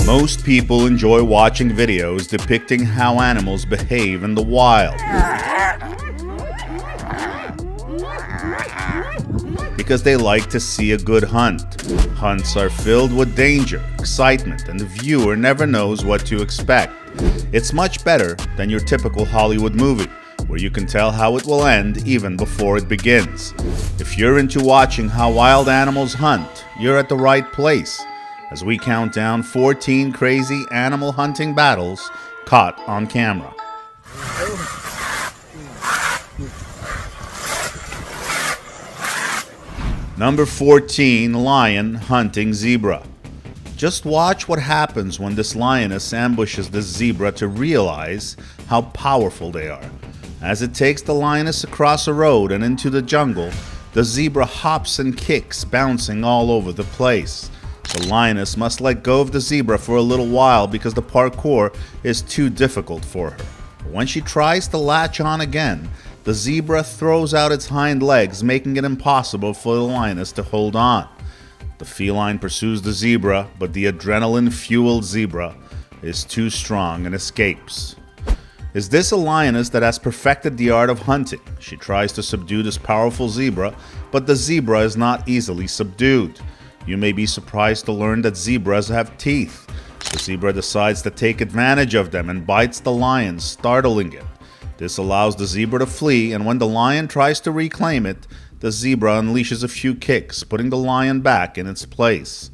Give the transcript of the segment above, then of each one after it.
Most people enjoy watching videos depicting how animals behave in the wild, because they like to see a good hunt. Hunts are filled with danger, excitement, and the viewer never knows what to expect. It's much better than your typical Hollywood movie, where you can tell how it will end even before it begins. If you're into watching how wild animals hunt, you're at the right place, as we count down 14 crazy animal hunting battles caught on camera. Number 14, lion hunting zebra. Just watch what happens when this lioness ambushes the zebra to realize how powerful they are. As it takes the lioness across a road and into the jungle, the zebra hops and kicks, bouncing all over the place. The lioness must let go of the zebra for a little while because the parkour is too difficult for her. But when she tries to latch on again, the zebra throws out its hind legs, making it impossible for the lioness to hold on. The feline pursues the zebra, but the adrenaline-fueled zebra is too strong and escapes. Is this a lioness that has perfected the art of hunting? She tries to subdue this powerful zebra, but the zebra is not easily subdued. You may be surprised to learn that zebras have teeth. The zebra decides to take advantage of them and bites the lion, startling it. This allows the zebra to flee, and when the lion tries to reclaim it, the zebra unleashes a few kicks, putting the lion back in its place.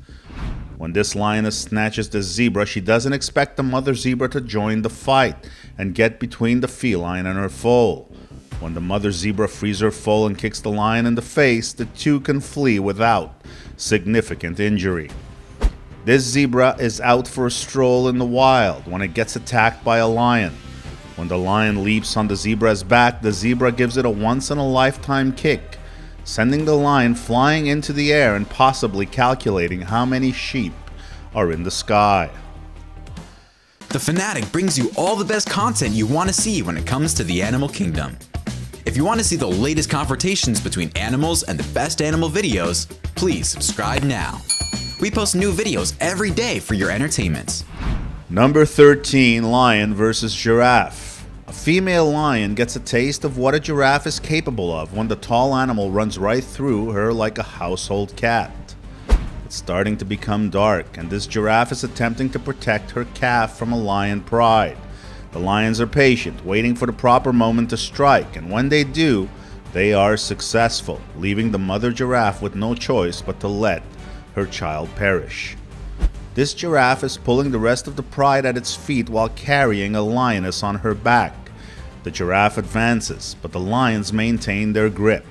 When this lioness snatches the zebra, she doesn't expect the mother zebra to join the fight and get between the feline and her foal. When the mother zebra frees her foal and kicks the lion in the face, the two can flee without significant injury. This zebra is out for a stroll in the wild when it gets attacked by a lion. When the lion leaps on the zebra's back, the zebra gives it a once-in-a-lifetime kick, sending the lion flying into the air and possibly calculating how many sheep are in the sky. The Fanatic brings you all the best content you want to see when it comes to the animal kingdom. If you want to see the latest confrontations between animals and the best animal videos, please subscribe now. We post new videos every day for your entertainment. Number 13, lion versus giraffe. A female lion gets a taste of what a giraffe is capable of when the tall animal runs right through her like a household cat. It's starting to become dark, and this giraffe is attempting to protect her calf from a lion pride. The lions are patient, waiting for the proper moment to strike, and when they do, they are successful, leaving the mother giraffe with no choice but to let her child perish. This giraffe is pulling the rest of the pride at its feet while carrying a lioness on her back. The giraffe advances, but the lions maintain their grip.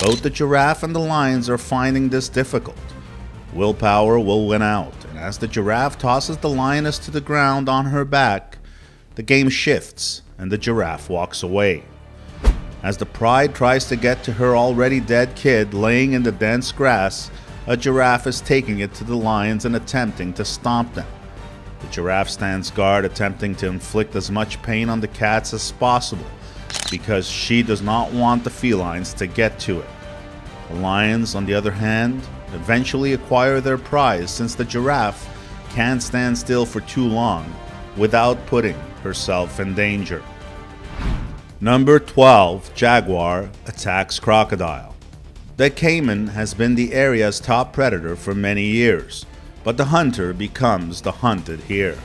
Both the giraffe and the lions are finding this difficult. Willpower will win out, and as the giraffe tosses the lioness to the ground on her back, the game shifts and the giraffe walks away. As the pride tries to get to her already dead kid laying in the dense grass, a giraffe is taking it to the lions and attempting to stomp them. The giraffe stands guard, attempting to inflict as much pain on the cats as possible because she does not want the felines to get to it. The lions, on the other hand, eventually acquire their prize since the giraffe can't stand still for too long without putting herself in danger. Number 12, jaguar attacks crocodile. The caiman has been the area's top predator for many years, but the hunter becomes the hunted here.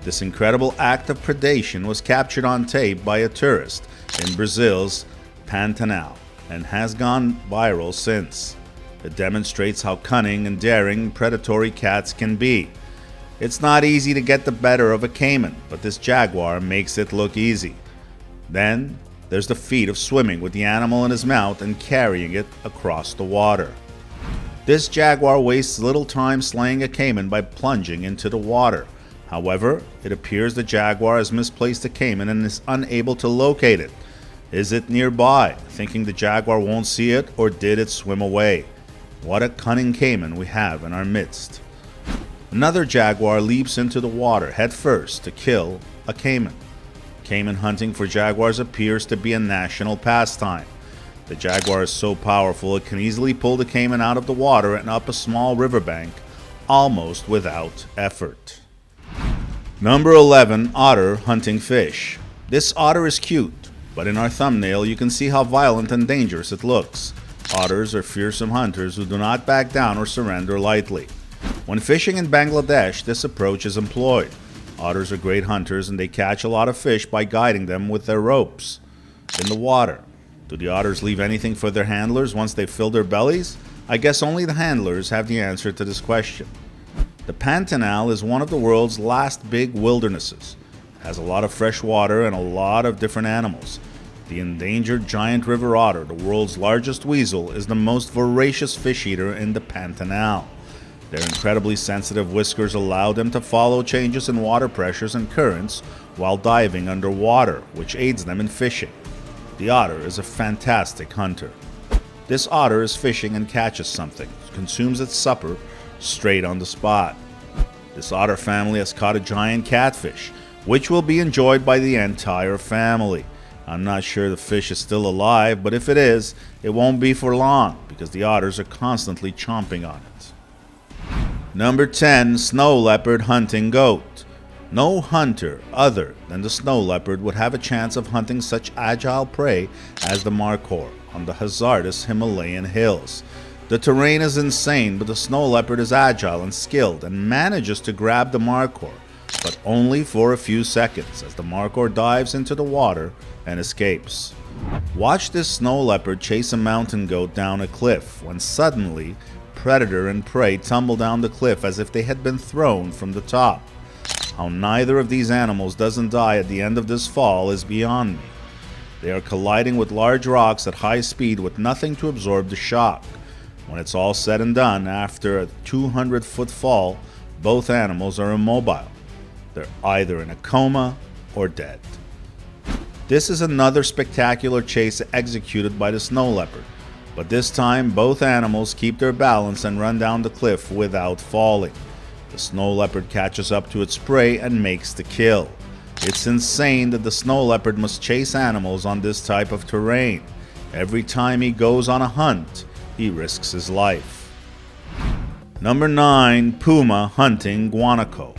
This incredible act of predation was captured on tape by a tourist in Brazil's Pantanal and has gone viral since. It demonstrates how cunning and daring predatory cats can be. It's not easy to get the better of a caiman, but this jaguar makes it look easy. Then there's the feat of swimming with the animal in his mouth and carrying it across the water. This jaguar wastes little time slaying a caiman by plunging into the water. However, it appears the jaguar has misplaced the caiman and is unable to locate it. Is it nearby, thinking the jaguar won't see it, or did it swim away? What a cunning caiman we have in our midst. Another jaguar leaps into the water headfirst to kill a caiman. Caiman hunting for jaguars appears to be a national pastime. The jaguar is so powerful it can easily pull the caiman out of the water and up a small riverbank almost without effort. Number 11. Otter hunting fish. This otter is cute, but in our thumbnail you can see how violent and dangerous it looks. Otters are fearsome hunters who do not back down or surrender lightly. When fishing in Bangladesh, this approach is employed. Otters are great hunters and they catch a lot of fish by guiding them with their ropes in the water. Do the otters leave anything for their handlers once they fill their bellies? I guess only the handlers have the answer to this question. The Pantanal is one of the world's last big wildernesses. It has a lot of fresh water and a lot of different animals. The endangered giant river otter, the world's largest weasel, is the most voracious fish eater in the Pantanal. Their incredibly sensitive whiskers allow them to follow changes in water pressures and currents while diving underwater, which aids them in fishing. The otter is a fantastic hunter. This otter is fishing and catches something, consumes its supper straight on the spot. This otter family has caught a giant catfish, which will be enjoyed by the entire family. I'm not sure the fish is still alive, but if it is, it won't be for long because the otters are constantly chomping on it. Number 10. Snow leopard hunting goat. No hunter other than the snow leopard would have a chance of hunting such agile prey as the markhor on the hazardous Himalayan hills. The terrain is insane, but the snow leopard is agile and skilled and manages to grab the markhor, but only for a few seconds as the markhor dives into the water and escapes. Watch this snow leopard chase a mountain goat down a cliff when suddenly predator and prey tumble down the cliff as if they had been thrown from the top. How neither of these animals doesn't die at the end of this fall is beyond me. They are colliding with large rocks at high speed with nothing to absorb the shock. When it's all said and done, after a 200-foot fall, both animals are immobile. They're either in a coma or dead. This is another spectacular chase executed by the snow leopard, but this time both animals keep their balance and run down the cliff without falling. The snow leopard catches up to its prey and makes the kill. It's insane that the snow leopard must chase animals on this type of terrain. Every time he goes on a hunt, he risks his life. Number 9. Puma hunting guanaco.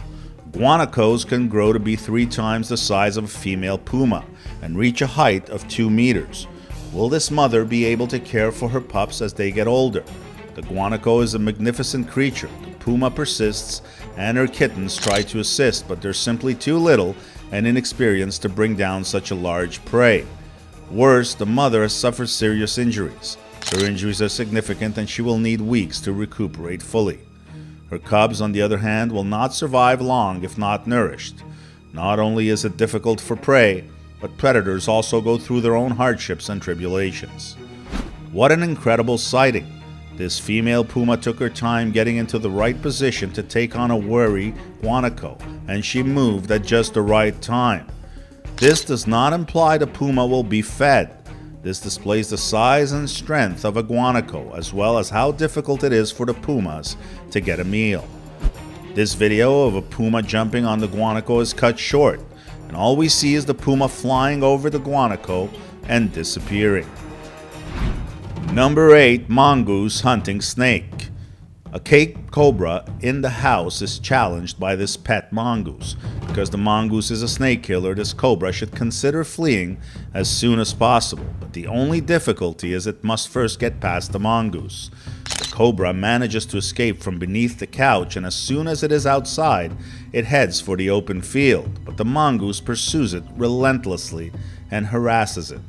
Guanacos can grow to be 3 times the size of a female puma and reach a height of 2 meters. Will this mother be able to care for her pups as they get older? The guanaco is a magnificent creature. The puma persists and her kittens try to assist, but they're simply too little and inexperienced to bring down such a large prey. Worse, the mother has suffered serious injuries. Her injuries are significant and she will need weeks to recuperate fully. Her cubs, on the other hand, will not survive long if not nourished. Not only is it difficult for prey, but predators also go through their own hardships and tribulations. What an incredible sighting! This female puma took her time getting into the right position to take on a wary guanaco, and she moved at just the right time. This does not imply the puma will be fed. This displays the size and strength of a guanaco, as well as how difficult it is for the pumas to get a meal. This video of a puma jumping on the guanaco is cut short, and all we see is the puma flying over the guanaco and disappearing. Number 8. Mongoose hunting snake. A Cape cobra in the house is challenged by this pet mongoose. Because the mongoose is a snake killer, this cobra should consider fleeing as soon as possible. But the only difficulty is it must first get past the mongoose. The cobra manages to escape from beneath the couch, and as soon as it is outside, it heads for the open field. But the mongoose pursues it relentlessly and harasses it.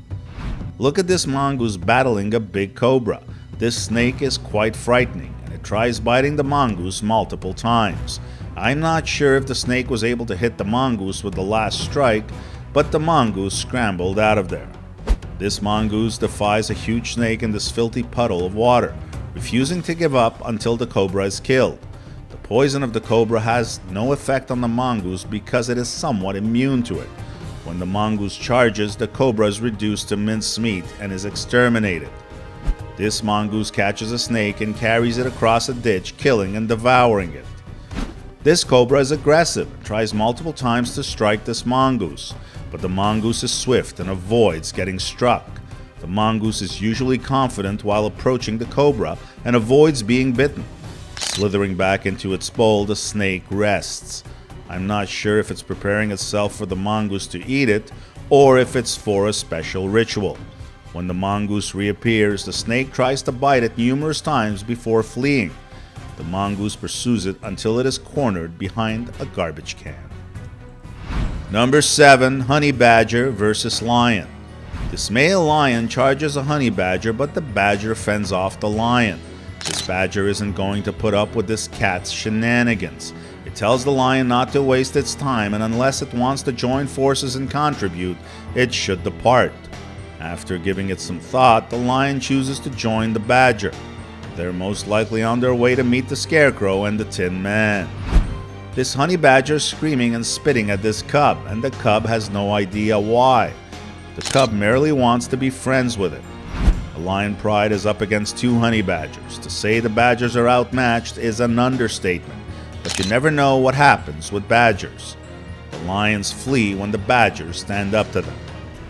Look at this mongoose battling a big cobra. This snake is quite frightening, and it tries biting the mongoose multiple times. I'm not sure if the snake was able to hit the mongoose with the last strike, but the mongoose scrambled out of there. This mongoose defies a huge snake in this filthy puddle of water, refusing to give up until the cobra is killed. The poison of the cobra has no effect on the mongoose because it is somewhat immune to it. When the mongoose charges, the cobra is reduced to mincemeat and is exterminated. This mongoose catches a snake and carries it across a ditch, killing and devouring it. This cobra is aggressive and tries multiple times to strike this mongoose, but the mongoose is swift and avoids getting struck. The mongoose is usually confident while approaching the cobra and avoids being bitten. Slithering back into its bowl, the snake rests. I'm not sure if it's preparing itself for the mongoose to eat it or if it's for a special ritual. When the mongoose reappears, the snake tries to bite it numerous times before fleeing. The mongoose pursues it until it is cornered behind a garbage can. Number 7. Honey badger versus lion. This male lion charges a honey badger, but the badger fends off the lion. This badger isn't going to put up with this cat's shenanigans. It tells the lion not to waste its time, and unless it wants to join forces and contribute, it should depart. After giving it some thought, the lion chooses to join the badger. They're most likely on their way to meet the scarecrow and the Tin Man. This honey badger is screaming and spitting at this cub, and the cub has no idea why. The cub merely wants to be friends with it. The lion pride is up against 2 honey badgers. To say the badgers are outmatched is an understatement, but you never know what happens with badgers. The lions flee when the badgers stand up to them.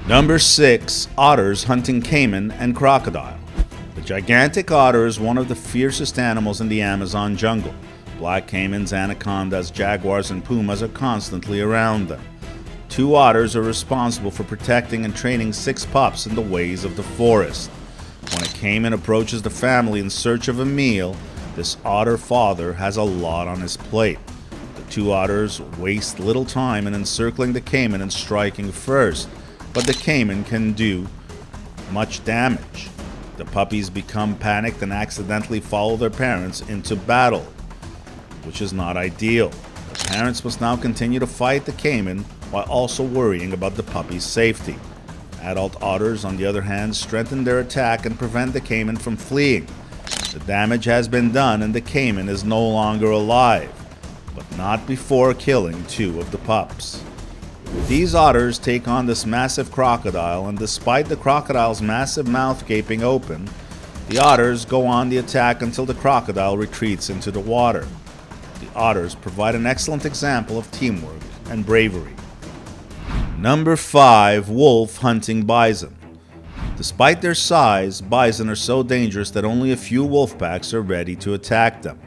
Number 6. Otters hunting caiman and crocodile. The gigantic otter is one of the fiercest animals in the Amazon jungle. Black caimans, anacondas, jaguars, and pumas are constantly around them. 2 otters are responsible for protecting and training 6 pups in the ways of the forest. When a caiman approaches the family in search of a meal, this otter father has a lot on his plate. The 2 otters waste little time in encircling the caiman and striking first, but the caiman can do much damage. The puppies become panicked and accidentally follow their parents into battle, which is not ideal. The parents must now continue to fight the caiman while also worrying about the puppy's safety. Adult otters, on the other hand, strengthen their attack and prevent the caiman from fleeing. The damage has been done and the caiman is no longer alive, but not before killing 2 of the pups. These otters take on this massive crocodile, and despite the crocodile's massive mouth gaping open, the otters go on the attack until the crocodile retreats into the water. The otters provide an excellent example of teamwork and bravery. Number 5. Wolf hunting bison. Despite their size, bison are so dangerous that only a few wolf packs are ready to attack them.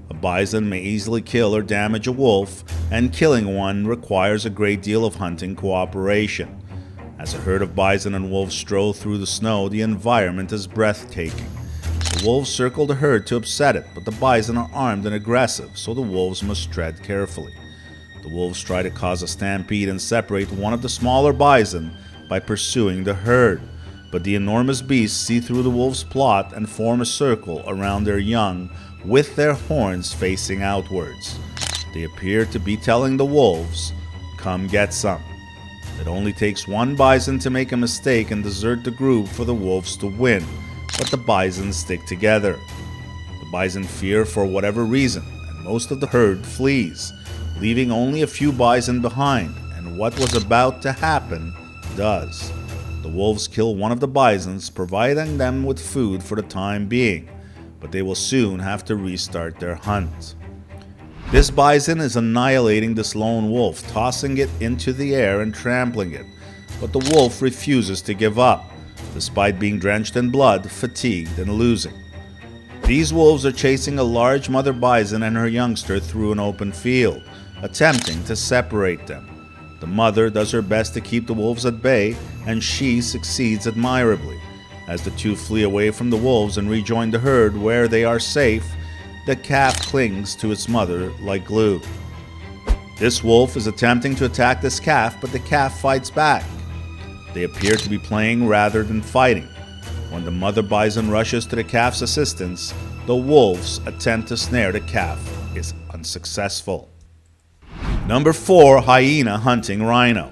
A bison may easily kill or damage a wolf, and killing one requires a great deal of hunting cooperation. As a herd of bison and wolves stroll through the snow, the environment is breathtaking. The wolves circle the herd to upset it, but the bison are armed and aggressive, so the wolves must tread carefully. The wolves try to cause a stampede and separate one of the smaller bison by pursuing the herd, but the enormous beasts see through the wolves' plot and form a circle around their young with their horns facing outwards. They appear to be telling the wolves, "Come get some." It only takes one bison to make a mistake and desert the group for the wolves to win, but the bison stick together. The bison fear for whatever reason, and most of the herd flees, leaving only a few bison behind, and what was about to happen does. The wolves kill one of the bisons, providing them with food for the time being, but they will soon have to restart their hunt. This bison is annihilating this lone wolf, tossing it into the air and trampling it, but the wolf refuses to give up, despite being drenched in blood, fatigued, and losing. These wolves are chasing a large mother bison and her youngster through an open field, attempting to separate them. The mother does her best to keep the wolves at bay, and she succeeds admirably. As the 2 flee away from the wolves and rejoin the herd where they are safe, the calf clings to its mother like glue. This wolf is attempting to attack this calf, but the calf fights back. They appear to be playing rather than fighting. When the mother bison rushes to the calf's assistance, the wolves attempt to snare the calf is unsuccessful. Number 4. Hyena hunting rhino.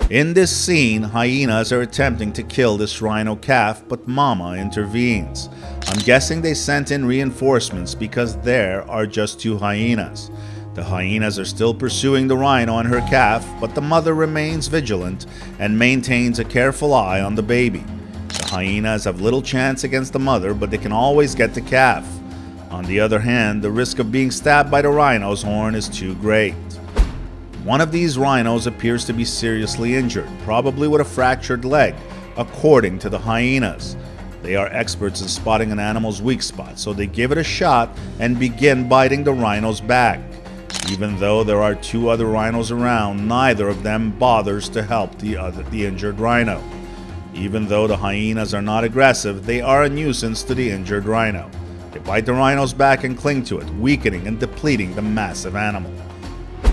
In this scene, hyenas are attempting to kill this rhino calf, but Mama intervenes. I'm guessing they sent in reinforcements because there are just 2 hyenas. The hyenas are still pursuing the rhino and her calf, but the mother remains vigilant and maintains a careful eye on the baby. The hyenas have little chance against the mother, but they can always get the calf. On the other hand, the risk of being stabbed by the rhino's horn is too great. One of these rhinos appears to be seriously injured, probably with a fractured leg. according to the hyenas. They are experts in spotting an animal's weak spot, so they give it a shot and begin biting the rhino's back. Even though there are two other rhinos around, neither of them bothers to help the injured rhino. Even though the hyenas are not aggressive, they are a nuisance to the injured rhino. They bite the rhino's back and cling to it, weakening and depleting the massive animal.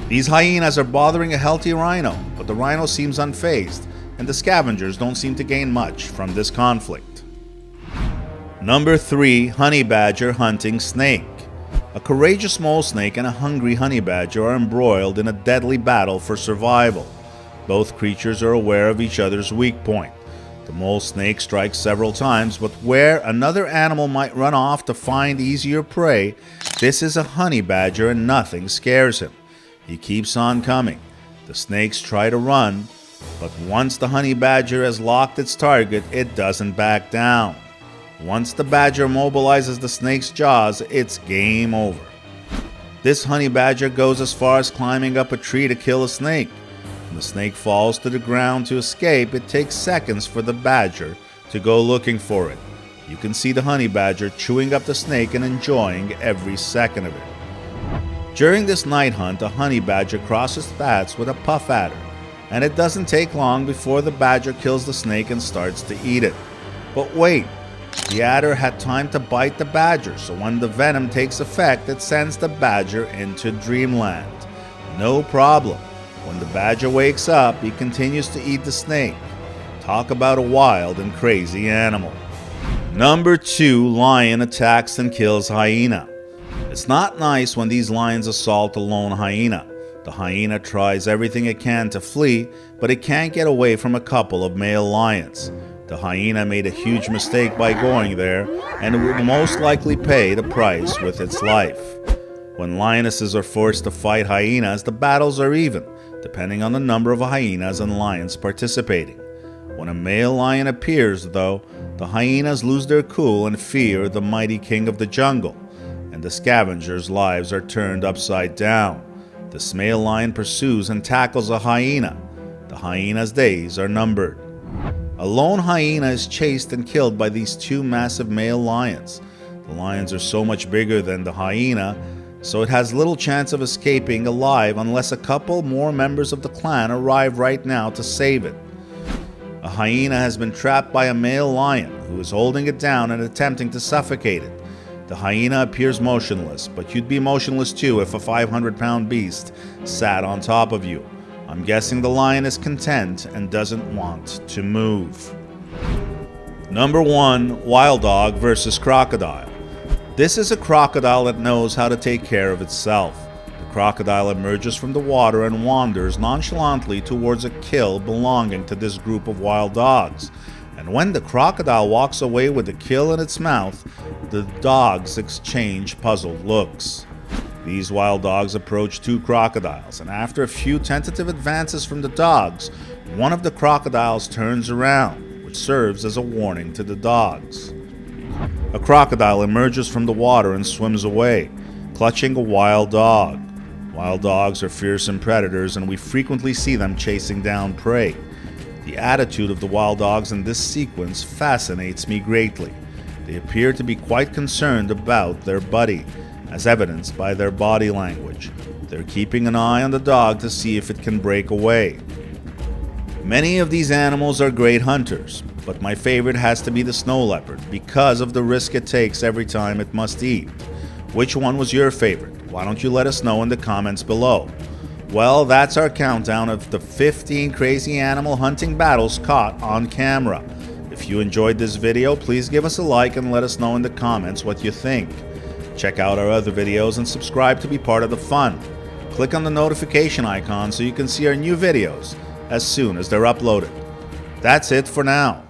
These hyenas are bothering a healthy rhino, but the rhino seems unfazed, and the scavengers don't seem to gain much from this conflict. Number 3. Honey badger hunting snake. A courageous mole snake and a hungry honey badger are embroiled in a deadly battle for survival. Both creatures are aware of each other's weak point. The mole snake strikes several times, but where another animal might run off to find easier prey, this is a honey badger and nothing scares him. He keeps on coming. The snakes try to run, but once the honey badger has locked its target, it doesn't back down. Once the badger mobilizes the snake's jaws, it's game over. This honey badger goes as far as climbing up a tree to kill a snake. When the snake falls to the ground to escape, it takes seconds for the badger to go looking for it. You can see the honey badger chewing up the snake and enjoying every second of it. During this night hunt, a honey badger crosses paths with a puff adder, and it doesn't take long before the badger kills the snake and starts to eat it. But wait, the adder had time to bite the badger, so when the venom takes effect, it sends the badger into dreamland. No problem. When the badger wakes up, he continues to eat the snake. Talk about a wild and crazy animal. Number 2. Lion attacks and kills hyena. It's not nice when these lions assault a lone hyena. The hyena tries everything it can to flee, but it can't get away from a couple of male lions. The hyena made a huge mistake by going there, and it will most likely pay the price with its life. When lionesses are forced to fight hyenas, the battles are even, depending on the number of hyenas and lions participating. When a male lion appears, though, the hyenas lose their cool and fear the mighty king of the jungle, and the scavengers' lives are turned upside down. This male lion pursues and tackles a hyena. The hyena's days are numbered. A lone hyena is chased and killed by these two massive male lions. The lions are so much bigger than the hyena, so it has little chance of escaping alive unless a couple more members of the clan arrive right now to save it. A hyena has been trapped by a male lion who is holding it down and attempting to suffocate it. The hyena appears motionless, but you'd be motionless too if a 500-pound beast sat on top of you. I'm guessing the lion is content and doesn't want to move. Number 1. Wild dog versus crocodile. This is a crocodile that knows how to take care of itself. The crocodile emerges from the water and wanders nonchalantly towards a kill belonging to this group of wild dogs. And when the crocodile walks away with the kill in its mouth, the dogs exchange puzzled looks. These wild dogs approach two crocodiles, and after a few tentative advances from the dogs, one of the crocodiles turns around, which serves as a warning to the dogs. A crocodile emerges from the water and swims away, clutching a wild dog. Wild dogs are fearsome predators, and we frequently see them chasing down prey. The attitude of the wild dogs in this sequence fascinates me greatly. They appear to be quite concerned about their buddy, as evidenced by their body language. They're keeping an eye on the dog to see if it can break away. Many of these animals are great hunters, but my favorite has to be the snow leopard because of the risk it takes every time it must eat. Which one was your favorite? Why don't you let us know in the comments below? Well, that's our countdown of the 15 crazy animal hunting battles caught on camera. If you enjoyed this video, please give us a like and let us know in the comments what you think. Check out our other videos and subscribe to be part of the fun. Click on the notification icon so you can see our new videos as soon as they're uploaded. That's it for now.